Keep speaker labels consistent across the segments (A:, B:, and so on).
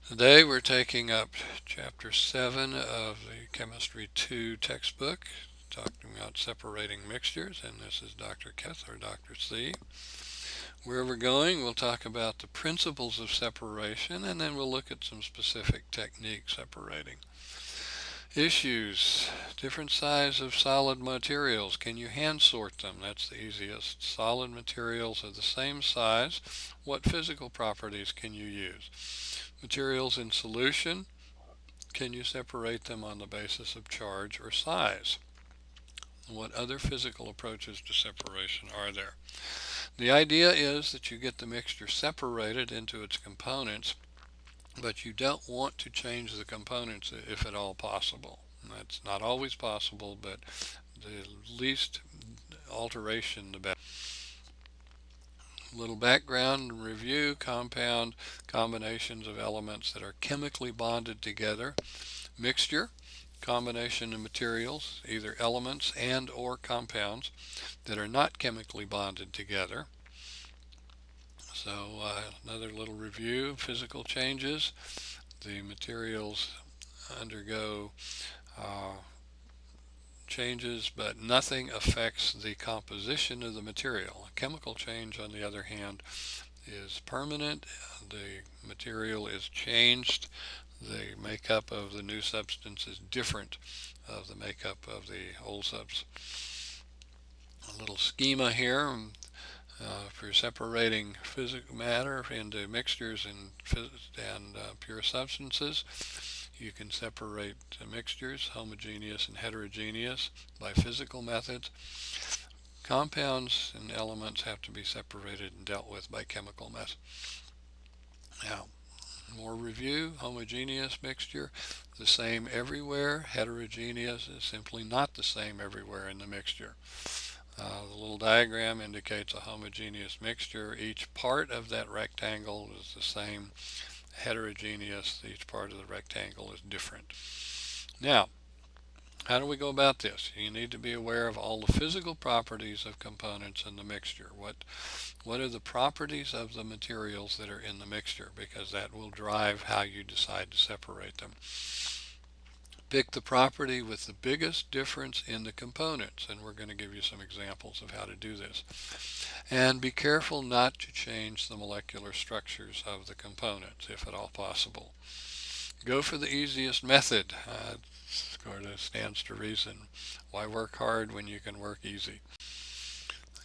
A: Today we're taking up Chapter 7 of the Chemistry 2 textbook, talking about separating mixtures, and this is Dr. Keth or Dr. C. Where we're going, we'll talk about the principles of separation, and then we'll look at some specific techniques separating. Issues: different size of solid materials. Can you hand sort them? That's the easiest. Solid materials are the same size. What physical properties can you use? Materials in solution, can you separate them on the basis of charge or size? What other physical approaches to separation are there? The idea is that you get the mixture separated into its components, but you don't want to change the components if at all possible. That's not always possible, but the least alteration the better. Little background review: compound, combinations of elements that are chemically bonded together. Mixture, combination of materials, either elements and or compounds that are not chemically bonded together. So another little review: physical changes. The materials undergo changes, but nothing affects the composition of the material. A chemical change, on the other hand, is permanent. The material is changed. The makeup of the new substance is different of the makeup of the old substance. A little schema here. If you're separating physical matter into mixtures and pure substances, you can separate mixtures, homogeneous and heterogeneous, by physical methods. Compounds and elements have to be separated and dealt with by chemical methods. Now, more review: homogeneous mixture, the same everywhere. Heterogeneous is simply not the same everywhere in the mixture. The little diagram indicates a homogeneous mixture. Each part of that rectangle is the same. Heterogeneous, each part of the rectangle is different. Now, how do we go about this? You need to be aware of all the physical properties of components in the mixture. What are the properties of the materials that are in the mixture? Because that will drive how you decide to separate them. Pick the property with the biggest difference in the components, and we're going to give you some examples of how to do this. And be careful not to change the molecular structures of the components, if at all possible. Go for the easiest method. Sort of stands to reason. Why work hard when you can work easy?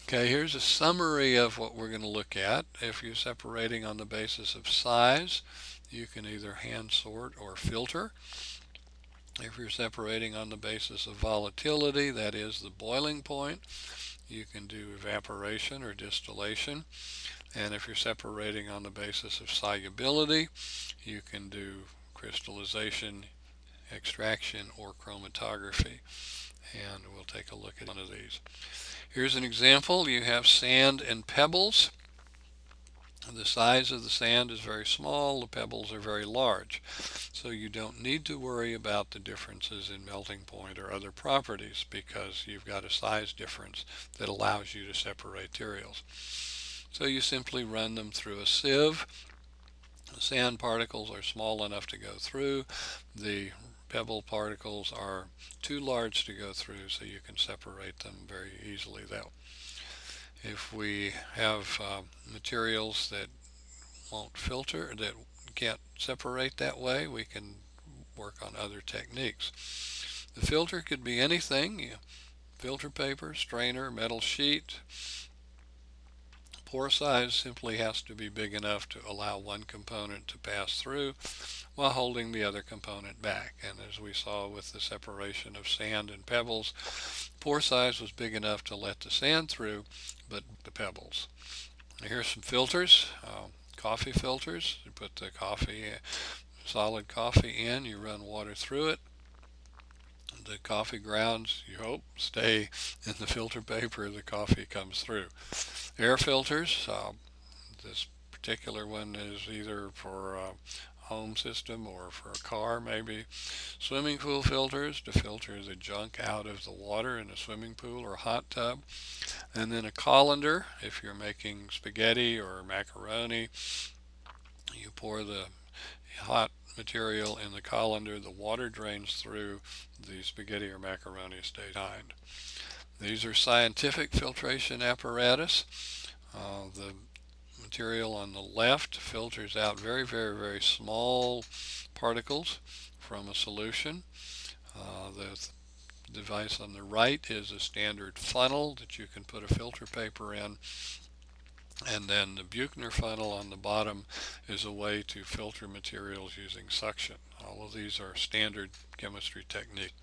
A: Okay, here's a summary of what we're going to look at. If you're separating on the basis of size, you can either hand sort or filter. If you're separating on the basis of volatility, that is the boiling point, you can do evaporation or distillation. And if you're separating on the basis of solubility, you can do crystallization, extraction, or chromatography. And we'll take a look at one of these. Here's an example. You have sand and pebbles. The size of the sand is very small, the pebbles are very large. So you don't need to worry about the differences in melting point or other properties because you've got a size difference that allows you to separate materials. So you simply run them through a sieve. The sand particles are small enough to go through. The pebble particles are too large to go through, so you can separate them very easily that way. If we have materials that won't filter, that can't separate that way, we can work on other techniques. The filter could be anything: filter paper, strainer, metal sheet. Pore size simply has to be big enough to allow one component to pass through while holding the other component back. And as we saw with the separation of sand and pebbles, pore size was big enough to let the sand through, but the pebbles. Here's some filters. Coffee filters. You put the solid coffee in, you run water through it. The coffee grounds, you hope, stay in the filter paper as the coffee comes through. Air filters. This particular one is either for a home system or for a car maybe. Swimming pool filters to filter the junk out of the water in a swimming pool or hot tub. And then a colander if you're making spaghetti or macaroni. You pour the hot material in the colander, the water drains through, the spaghetti or macaroni stays behind. These are scientific filtration apparatus. The material on the left filters out very, very, very small particles from a solution. The device on the right is a standard funnel that you can put a filter paper in, and then the Buchner funnel on the bottom is a way to filter materials using suction. All of these are standard chemistry technique.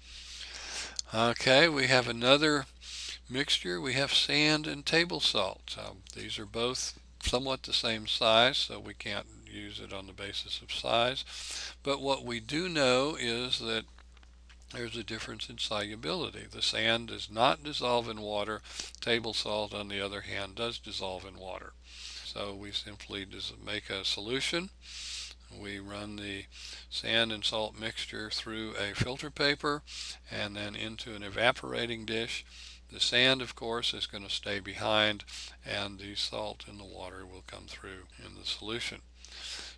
A: Okay, we have another mixture. We have sand and table salt. These are both somewhat the same size, so we can't use it on the basis of size. But what we do know is that there's a difference in solubility. The sand does not dissolve in water. Table salt, on the other hand, does dissolve in water. So we simply just make a solution. We run the sand and salt mixture through a filter paper and then into an evaporating dish. The sand, of course, is going to stay behind, and the salt and the water will come through in the solution.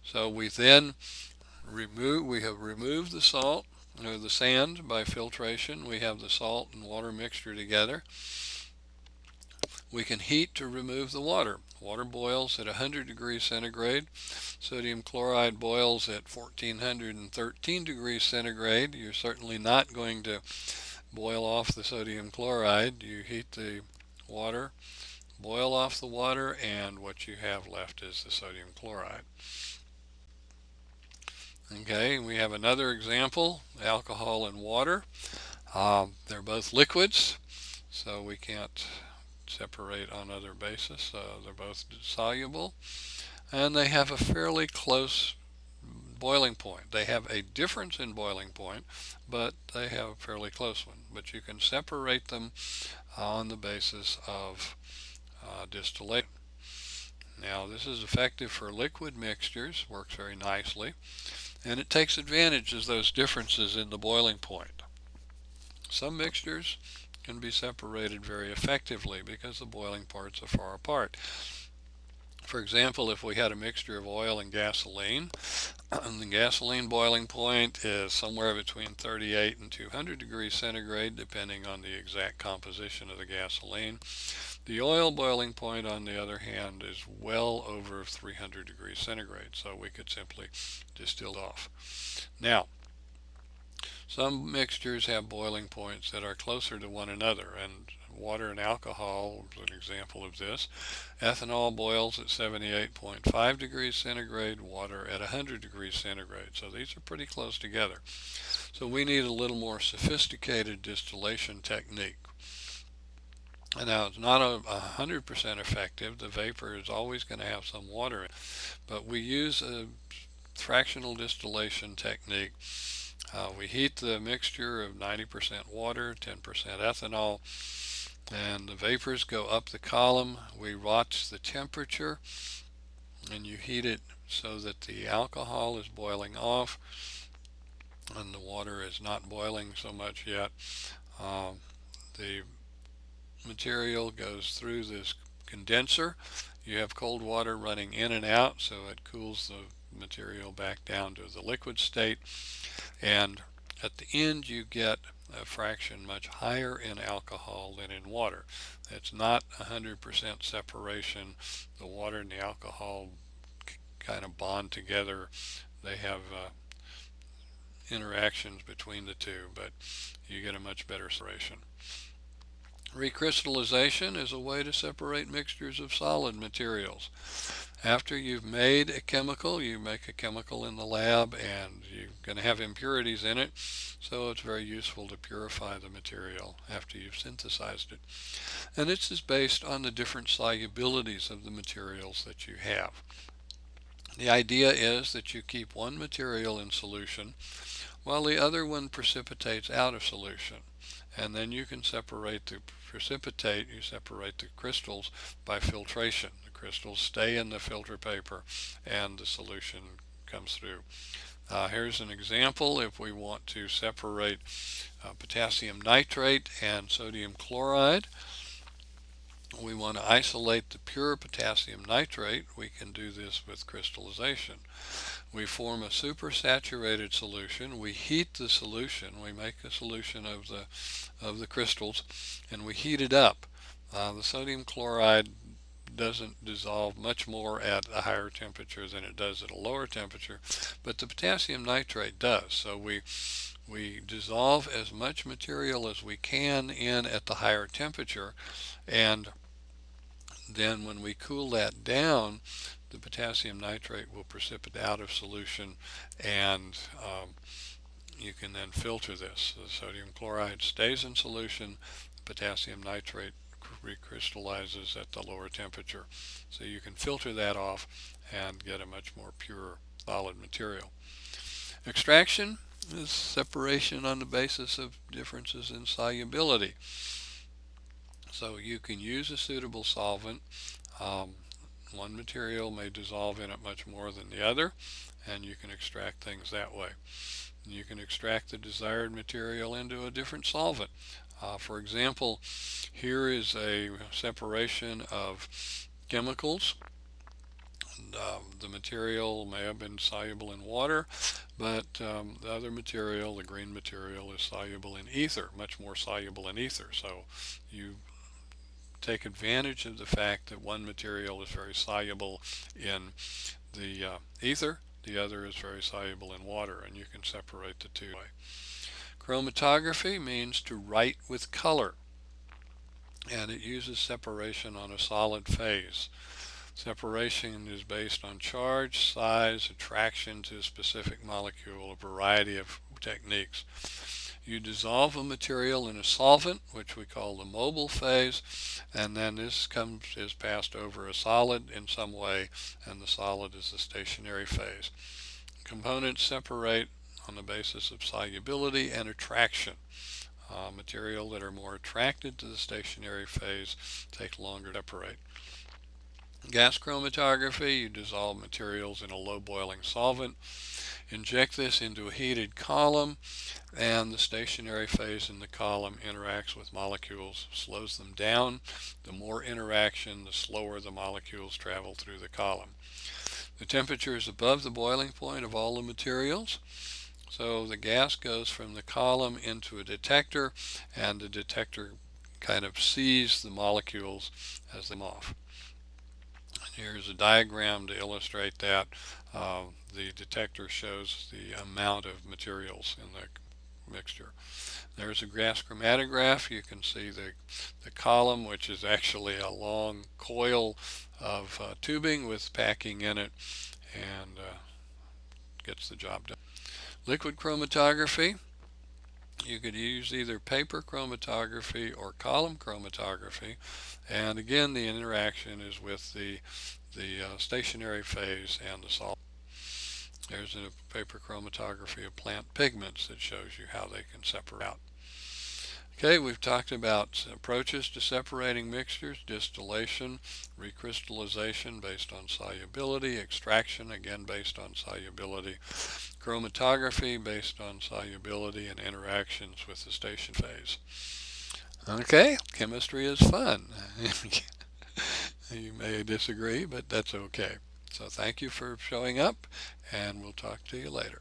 A: So we then we have removed the salt or the sand by filtration. We have the salt and water mixture together. We can heat to remove the water. Water boils at 100 degrees centigrade. Sodium chloride boils at 1413 degrees centigrade. You're certainly not going to boil off the sodium chloride. You heat the water, boil off the water, and what you have left is the sodium chloride. Okay, we have another example, alcohol and water. They're both liquids, so we can't separate on other basis. They're both soluble, and they have a fairly close boiling point. They have a difference in boiling point, but they have a fairly close one. But you can separate them on the basis of distillation. Now, this is effective for liquid mixtures, works very nicely, and it takes advantage of those differences in the boiling point. Some mixtures can be separated very effectively because the boiling points are far apart. For example, if we had a mixture of oil and gasoline, the gasoline boiling point is somewhere between 38 and 200 degrees centigrade, depending on the exact composition of the gasoline. The oil boiling point, on the other hand, is well over 300 degrees centigrade, so we could simply distill it off. Now, some mixtures have boiling points that are closer to one another, and water and alcohol is an example of this. Ethanol boils at 78.5 degrees centigrade, water at 100 degrees centigrade. So these are pretty close together. So we need a little more sophisticated distillation technique. And now it's not 100% effective. The vapor is always going to have some water in it. But we use a fractional distillation technique. We heat the mixture of 90% water, 10% ethanol, and the vapors go up the column. We watch the temperature, and you heat it so that the alcohol is boiling off and the water is not boiling so much yet. The material goes through this condenser. You have cold water running in and out, so it cools the material back down to the liquid state, and at the end you get a fraction much higher in alcohol than in water. It's not 100% separation. The water and the alcohol kind of bond together. They have interactions between the two, but you get a much better separation. Recrystallization is a way to separate mixtures of solid materials. After you've made a chemical, you make a chemical in the lab, and you're going to have impurities in it, so it's very useful to purify the material after you've synthesized it. And this is based on the different solubilities of the materials that you have. The idea is that you keep one material in solution while the other one precipitates out of solution. And then you can separate the precipitate, you separate the crystals by filtration. The crystals stay in the filter paper and the solution comes through. Here's an example. If we want to separate potassium nitrate and sodium chloride, we want to isolate the pure potassium nitrate. We can do this with crystallization. We form a supersaturated solution. We heat the solution. We make a solution of the crystals, and we heat it up. The sodium chloride doesn't dissolve much more at a higher temperature than it does at a lower temperature, but the potassium nitrate does. So we dissolve as much material as we can in at the higher temperature, and then when we cool that down, the potassium nitrate will precipitate out of solution, and you can then filter this. The sodium chloride stays in solution, potassium nitrate recrystallizes at the lower temperature. So you can filter that off and get a much more pure solid material. Extraction is separation on the basis of differences in solubility. So you can use a suitable solvent. One material may dissolve in it much more than the other, and you can extract things that way. You can extract the desired material into a different solvent. For example, here is a separation of chemicals. The material may have been soluble in water, but the other material, the green material, is soluble in ether, much more soluble in ether. So you take advantage of the fact that one material is very soluble in the ether, the other is very soluble in water, and you can separate the two. Chromatography means to write with color, and it uses separation on a solid phase. Separation is based on charge, size, attraction to a specific molecule, a variety of techniques. You dissolve a material in a solvent, which we call the mobile phase, and then this is passed over a solid in some way, and the solid is the stationary phase. Components separate on the basis of solubility and attraction. Material that are more attracted to the stationary phase take longer to separate. Gas chromatography, you dissolve materials in a low boiling solvent, inject this into a heated column, and the stationary phase in the column interacts with molecules, slows them down. The more interaction, the slower the molecules travel through the column. The temperature is above the boiling point of all the materials, so the gas goes from the column into a detector, and the detector kind of sees the molecules as they come off. Here's a diagram to illustrate that. The detector shows the amount of materials in the mixture. There's a gas chromatograph. You can see the column, which is actually a long coil of tubing with packing in it, and gets the job done. Liquid chromatography. You could use either paper chromatography or column chromatography, and again the interaction is with the stationary phase and the solvent. There's a paper chromatography of plant pigments that shows you how they can separate out. Okay, we've talked about approaches to separating mixtures: distillation, recrystallization based on solubility, extraction again based on solubility, chromatography based on solubility, and interactions with the station phase. Okay, chemistry is fun. You may disagree, but that's okay. So thank you for showing up, and we'll talk to you later.